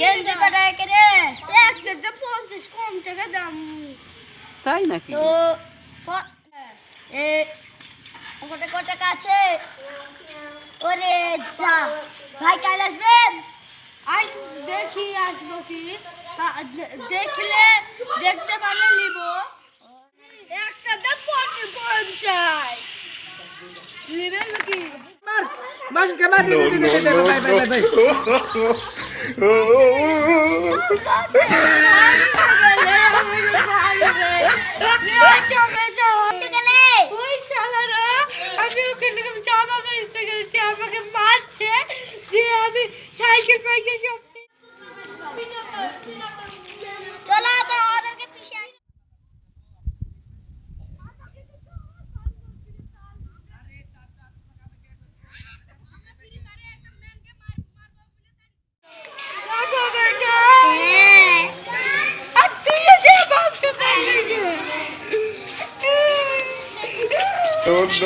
গেঞ্জি কত টাকা রে? একটা 50 কম টাকা দাম। তাই নাকি? তো এ কত কত টাকা আছে? ওরে যা ভাই কাল আসবেন? আই দেখি আসবো কি দেখলে দেখতে পারলে নিব। একটা দাম 50 নিবেন নাকি? Mas que mais vai. আমাকে মারছে যে আমি সাইকেল পাইকে সব চলো আবার ওদেরকে পিছাই দেখো বেটা আর তুই যে বাপটা পাইকে No.